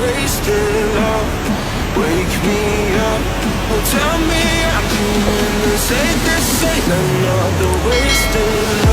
wasted love. Wake me up, oh tell me I'm dreaming. This ain't another wasted love.